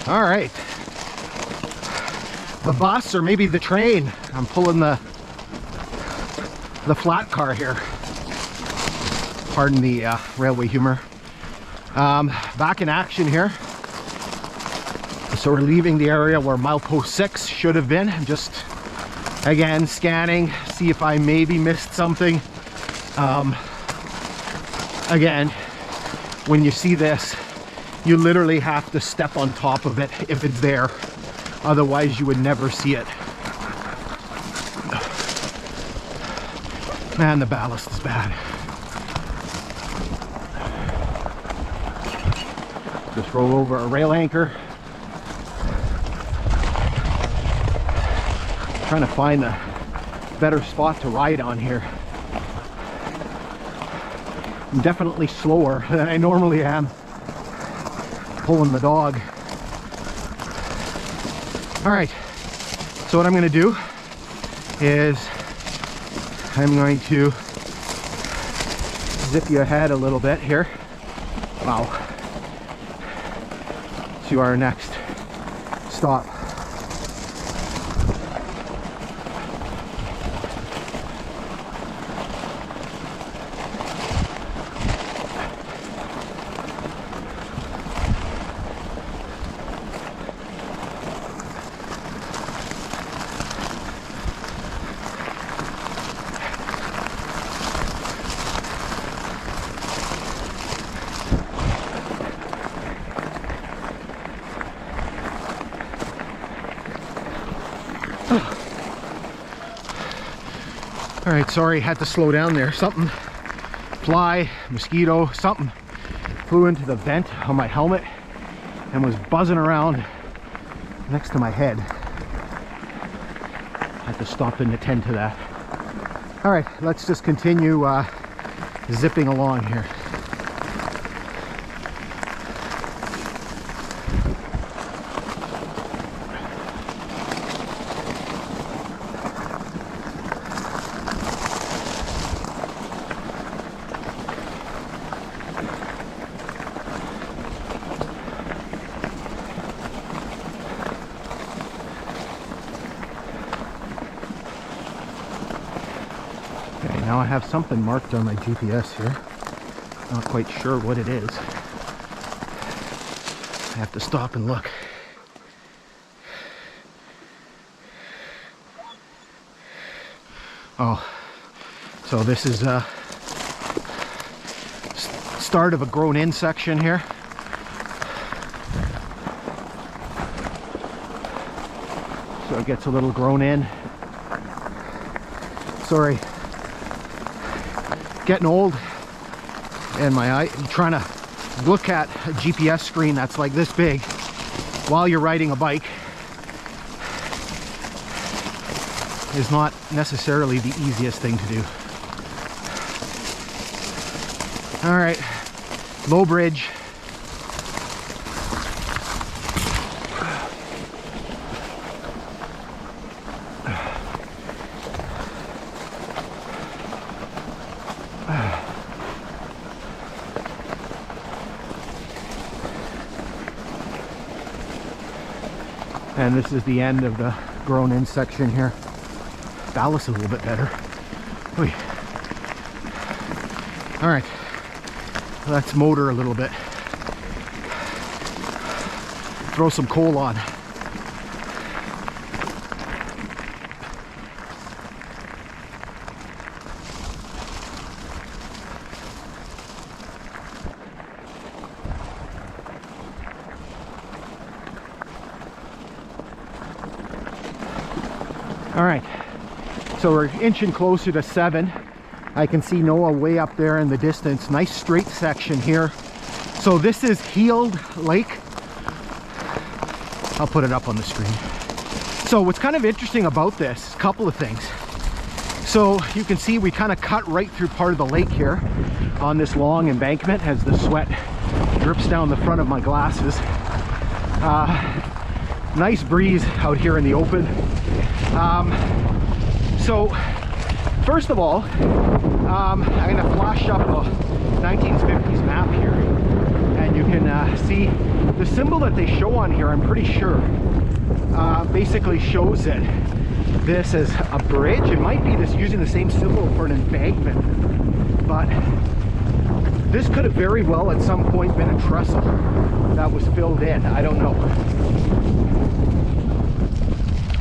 All right. The bus or maybe the train. I'm pulling the flat car here. Pardon the railway humor. Back in action here. So we're leaving the area where milepost 6 should have been. I'm just, again, scanning, see if I maybe missed something. Again, when you see this, you literally have to step on top of it if it's there. Otherwise, you would never see it. Man, the ballast is bad. Just roll over a rail anchor. Trying to find a better spot to ride on here. I'm definitely slower than I normally am pulling the dog. All right, so what I'm going to do is I'm going to zip you ahead a little bit here. Wow. To our next stop. All right, sorry, had to slow down there. Something, fly, mosquito, something flew into the vent on my helmet and was buzzing around next to my head. Had to stop and attend to that. All right, let's just continue zipping along here. Now I have something marked on my GPS here. Not quite sure what it is. I have to stop and look. Oh, so this is start of a grown-in section here. So it gets a little grown in. Sorry. Getting old and my eye, I'm trying to look at a GPS screen that's like this big while you're riding a bike is not necessarily the easiest thing to do. All right, low bridge. And this is the end of the grown-in section here. Ballast is a little bit better. Oy. All right, let's motor a little bit. Throw some coal on. All right, so we're inching closer to 7. I can see Noah way up there in the distance. Nice straight section here. So this is Heald Lake. I'll put it up on the screen. So what's kind of interesting about this, a couple of things. So you can see we kind of cut right through part of the lake here on this long embankment as the sweat drips down the front of my glasses. Nice breeze out here in the open. So first of all, I'm going to flash up a 1950s map here, and you can can see the symbol that they show on here, I'm pretty sure, basically shows it this as a bridge. It might be this using the same symbol for an embankment, but this could have very well at some point been a trestle that was filled in. I don't know.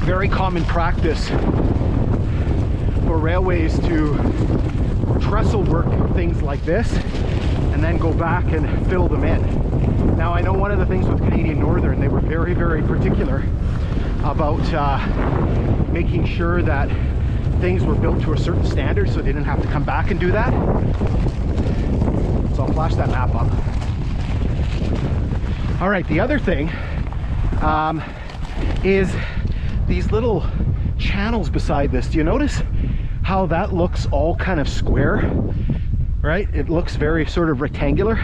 Very common practice for railways to trestle work things like this and then go back and fill them in. Now, I know one of the things with Canadian Northern, they were very, very particular about making sure that things were built to a certain standard so they didn't have to come back and do that. So I'll flash that map up. All right, the other thing is these little channels beside this. Do you notice how that looks all kind of square, right? It looks very sort of rectangular.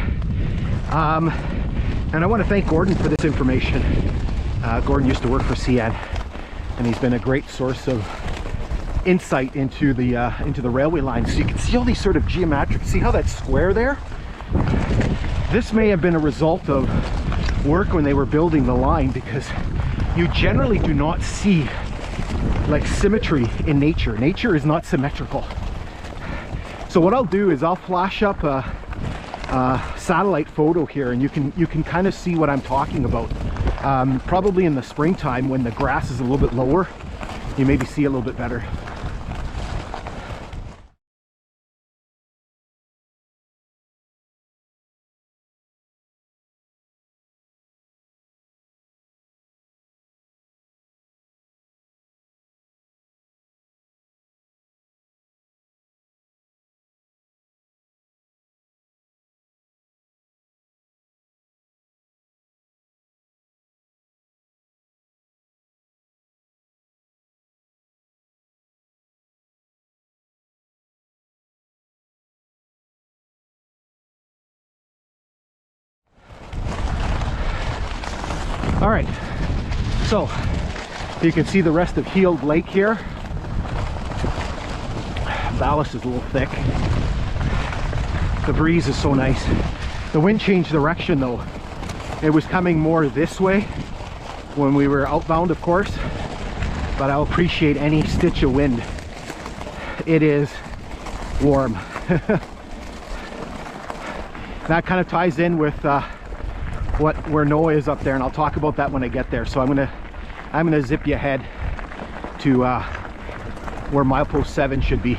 And I want to thank Gordon for this information. Gordon used to work for CN, and he's been a great source of insight into the railway lines. So you can see all these sort of geometric, see how that's square there? This may have been a result of work when they were building the line, because you generally do not see like symmetry in nature. Nature is not symmetrical. So what I'll do is I'll flash up a satellite photo here, and you can kind of see what I'm talking about. Probably in the springtime when the grass is a little bit lower, you maybe see a little bit better. All right, so you can see the rest of Heald Lake here. Ballast is a little thick. The breeze is so nice. The wind changed direction though. It was coming more this way when we were outbound, of course, but I'll appreciate any stitch of wind. It is warm. That kind of ties in with where Noah is up there, and I'll talk about that when I get there. So I'm gonna zip you ahead to where milepost 7 should be.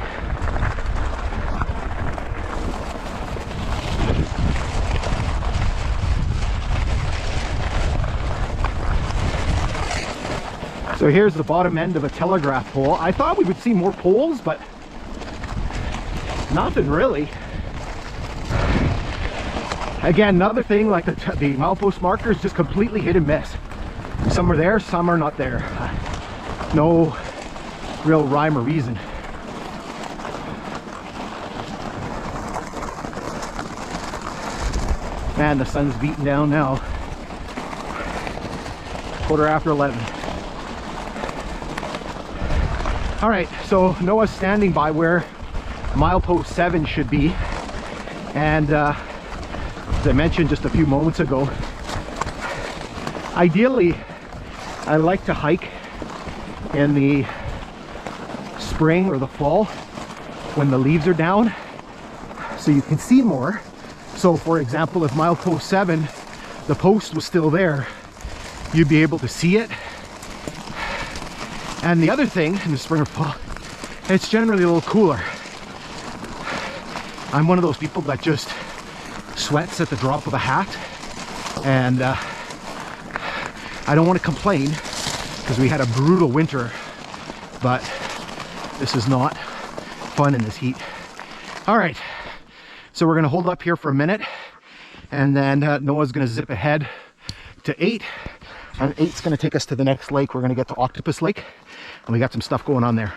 So here's the bottom end of a telegraph pole. I thought we would see more poles, but nothing really. Again, another thing, like the milepost markers, just completely hit and miss. Some are there, some are not there. No real rhyme or reason. Man, the sun's beating down now. 11:15. All right, so Noah's standing by where milepost 7 should be, and as I mentioned just a few moments ago, ideally I like to hike in the spring or the fall when the leaves are down so you can see more. So for example, if milepost 7, the post was still there, you'd be able to see it. And the other thing, in the spring or fall, it's generally a little cooler. I'm one of those people that just sweats at the drop of a hat, and I don't want to complain because we had a brutal winter, but this is not fun in this heat. All right, so we're going to hold up here for a minute, and then Noah's going to zip ahead to 8, and 8's going to take us to the next lake. We're going to get to Octopus Lake, and we got some stuff going on there.